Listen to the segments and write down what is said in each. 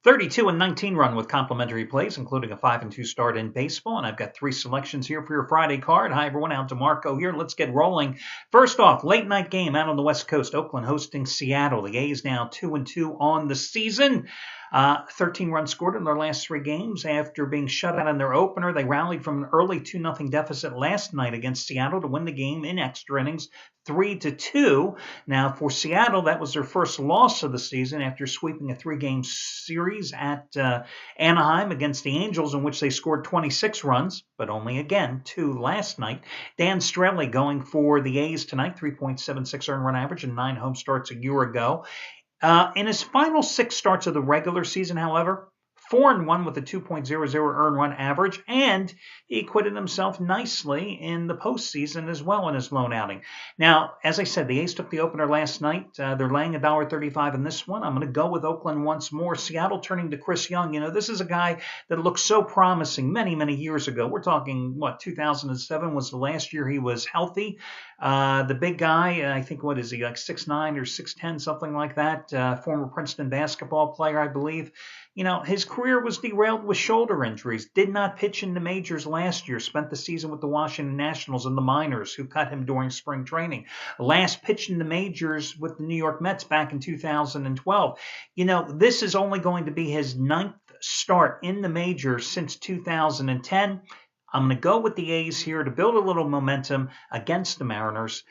32-19 run with complimentary plays, including a 5-2 start in baseball. And I've got three selections here for your Friday card. Hi, everyone. Al DeMarco here. Let's get rolling. First off, late night game out on the West Coast. Oakland hosting Seattle. The A's now 2-2 on the season. 13 runs scored in their last three games. After being shut out in their opener, they rallied from an early 2-0 deficit last night against Seattle to win the game in extra innings, 3-2. Now, for Seattle, that was their first loss of the season after sweeping a three-game series at Anaheim against the Angels, in which they scored 26 runs, but only, again, 2 last night. Dan Strelly going for the A's tonight, 3.76 earned run average and 9 home starts a year ago. In his final 6 starts of the regular season, however, 4-1 with a 2.00 earned run average, and he acquitted himself nicely in the postseason as well in his lone outing. Now, as I said, the A's took the opener last night. They're laying $1.35 in this one. I'm going to go with Oakland once more. Seattle turning to Chris Young. You know, this is a guy that looked so promising many, many years ago. We're talking, 2007 was the last year he was healthy. The big guy, I think, what is he, like 6'9" or 6'10", something like that. Former Princeton basketball player, I believe. You know, his career was derailed with shoulder injuries. Did not pitch in the majors last year. Spent the season with the Washington Nationals in the minors, who cut him during spring training. Last pitched in the majors with the New York Mets back in 2012. You know, this is only going to be his 9th start in the majors since 2010. I'm going to go with the A's here to build a little momentum against the Mariners.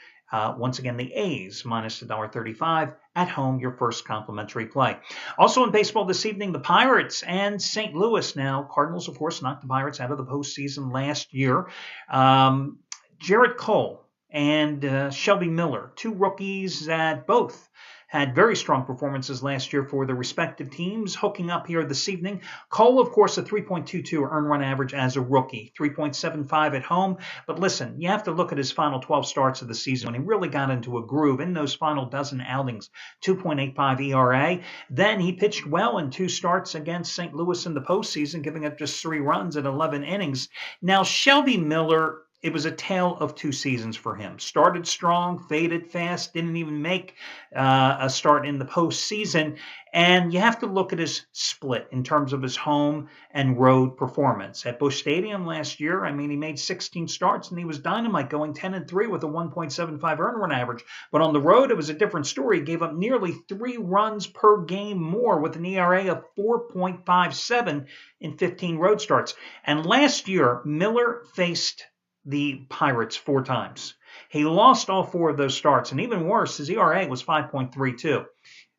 Once again, the A's minus $1.35 at home, your first complimentary play. Also in baseball this evening, the Pirates and St. Louis. Now, Cardinals, of course, knocked the Pirates out of the postseason last year. Jarrett Cole and Shelby Miller, 2 rookies that both had very strong performances last year for the respective teams, hooking up here this evening. Cole, of course, a 3.22 earned run average as a rookie, 3.75 at home. But listen, you have to look at his final 12 starts of the season when he really got into a groove in those final dozen outings, 2.85 ERA. Then he pitched well in 2 starts against St. Louis in the postseason, giving up just 3 runs in 11 innings. Now, Shelby Miller, it was a tale of 2 seasons for him. Started strong, faded fast, didn't even make a start in the postseason. And you have to look at his split in terms of his home and road performance. At Busch Stadium last year, he made 16 starts and he was dynamite, going 10-3 with a 1.75 earned run average. But on the road, it was a different story. He gave up nearly 3 runs per game more with an ERA of 4.57 in 15 road starts. And last year, Miller faced the Pirates 4 times. He lost all 4 of those starts, and even worse, his ERA was 5.32.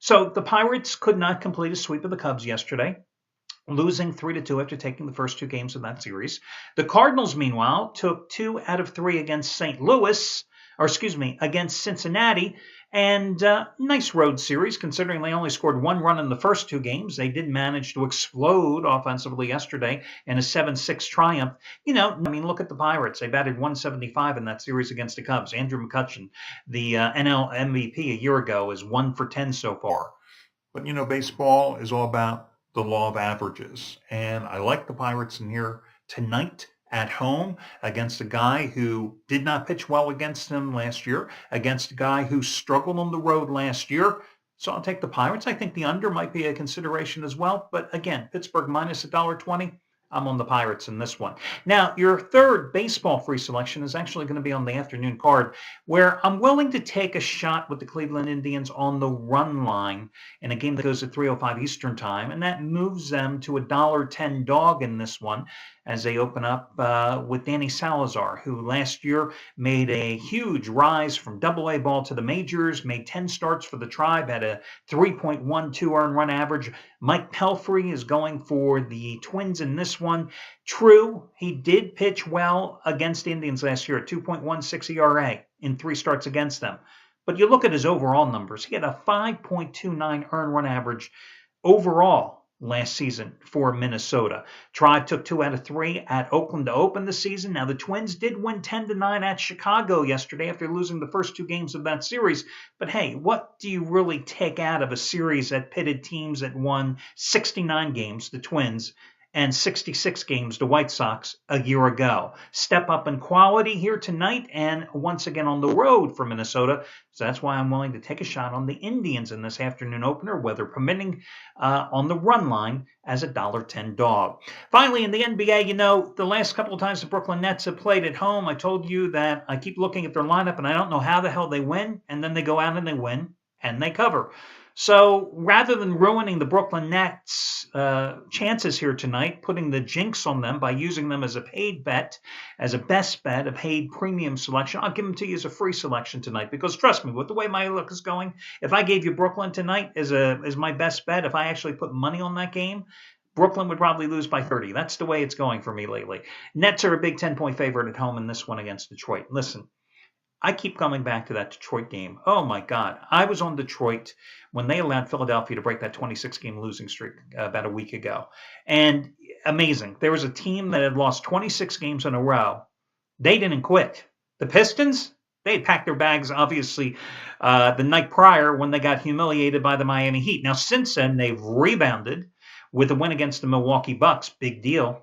So the Pirates could not complete a sweep of the Cubs yesterday, losing 3-2 after taking the first 2 games of that series. The Cardinals, meanwhile, took 2 out of 3 against against Cincinnati. And nice road series, considering they only scored 1 run in the first 2 games. They did manage to explode offensively yesterday in a 7-6 triumph. Look at the Pirates. They batted 175 in that series against the Cubs. Andrew McCutchen, the NL MVP a year ago, is 1 for 10 so far. But, baseball is all about the law of averages. And I like the Pirates in here tonight at home against a guy who did not pitch well against him last year, against a guy who struggled on the road last year. So I'll take the Pirates. I think the under might be a consideration as well. But again, Pittsburgh minus $1.20. I'm on the Pirates in this one. Now, your third baseball free selection is actually going to be on the afternoon card, where I'm willing to take a shot with the Cleveland Indians on the run line in a game that goes at 3:05 Eastern time, and that moves them to $1.10 dog in this one as they open up with Danny Salazar, who last year made a huge rise from Double-A ball to the majors, made 10 starts for the Tribe, had a 3.12 earned run average. Mike Pelfrey is going for the Twins in this one. True, he did pitch well against the Indians last year at 2.16 ERA in 3 starts against them. But you look at his overall numbers. He had a 5.29 earned run average overall last season for Minnesota. Tribe took 2 out of 3 at Oakland to open the season. Now, the Twins did win 10-9 at Chicago yesterday after losing the first 2 games of that series. But hey, what do you really take out of a series that pitted teams that won 69 games, the Twins, and 66 games, the White Sox, a year ago. Step up in quality here tonight and once again on the road for Minnesota. So that's why I'm willing to take a shot on the Indians in this afternoon opener, weather permitting, on the run line as a $1.10 dog. Finally, in the NBA, the last couple of times the Brooklyn Nets have played at home, I told you that I keep looking at their lineup and I don't know how the hell they win, and then they go out and they win and they cover. So rather than ruining the Brooklyn Nets' chances here tonight, putting the jinx on them by using them as a paid bet, as a best bet, a paid premium selection, I'll give them to you as a free selection tonight. Because trust me, with the way my luck is going, if I gave you Brooklyn tonight as my best bet, if I actually put money on that game, Brooklyn would probably lose by 30. That's the way it's going for me lately. Nets are a big 10-point favorite at home in this one against Detroit. Listen, I keep coming back to that Detroit game. Oh, my God. I was on Detroit when they allowed Philadelphia to break that 26-game losing streak about a week ago. And amazing. There was a team that had lost 26 games in a row. They didn't quit. The Pistons, they had packed their bags, obviously, the night prior when they got humiliated by the Miami Heat. Now, since then, they've rebounded with a win against the Milwaukee Bucks. Big deal.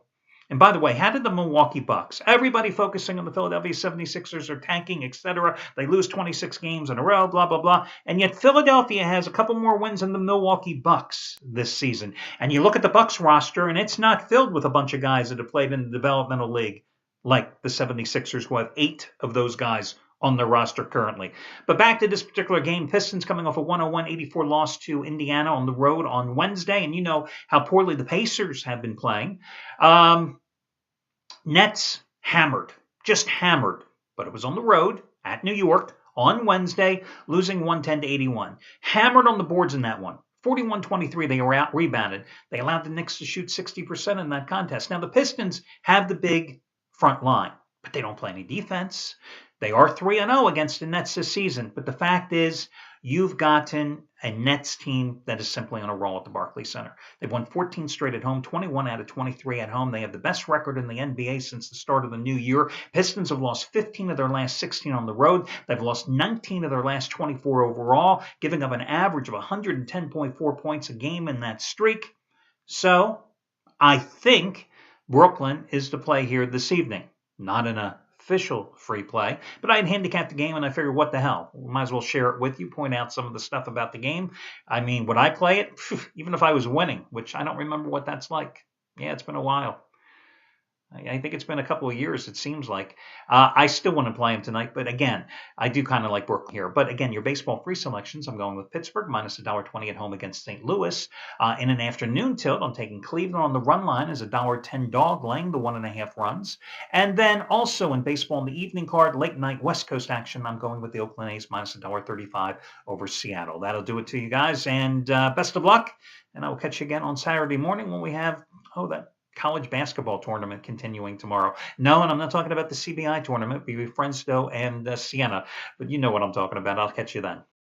And by the way, how did the Milwaukee Bucks, everybody focusing on the Philadelphia 76ers are tanking, etc. They lose 26 games in a row, blah, blah, blah. And yet Philadelphia has a couple more wins than the Milwaukee Bucks this season. And you look at the Bucks roster, and it's not filled with a bunch of guys that have played in the developmental league like the 76ers, who have 8 of those guys on their roster currently. But back to this particular game, Pistons coming off a 101-84 loss to Indiana on the road on Wednesday. And you know how poorly the Pacers have been playing. Nets hammered, just hammered. But it was on the road at New York on Wednesday, losing 110-81. Hammered on the boards in that one. 41-23, they were out rebounded. They allowed the Knicks to shoot 60% in that contest. Now, the Pistons have the big front line, but they don't play any defense. They are 3-0 against the Nets this season, but the fact is you've gotten a Nets team that is simply on a roll at the Barclays Center. They've won 14 straight at home, 21 out of 23 at home. They have the best record in the NBA since the start of the new year. Pistons have lost 15 of their last 16 on the road. They've lost 19 of their last 24 overall, giving up an average of 110.4 points a game in that streak. So I think Brooklyn is to play here this evening. Not in a official free play, but I had handicapped the game and I figured, what the hell? Might as well share it with you, point out some of the stuff about the game. I mean, would I play it? Even if I was winning, which I don't remember what that's like. Yeah, it's been a while. I think it's been a couple of years, it seems like. I still want to play him tonight, but again, I do kind of like Brooklyn here. But again, your baseball free selections, I'm going with Pittsburgh, minus $1.20 at home against St. Louis. In an afternoon tilt, I'm taking Cleveland on the run line as a $1.10 dog, laying the 1.5 runs. And then also in baseball in the evening card, late night West Coast action, I'm going with the Oakland A's minus $1.35 over Seattle. That'll do it to you guys, and best of luck. And I will catch you again on Saturday morning when we have, that college basketball tournament continuing tomorrow. No, and I'm not talking about the CBI tournament. We have Friendstow and Siena, but you know what I'm talking about. I'll catch you then.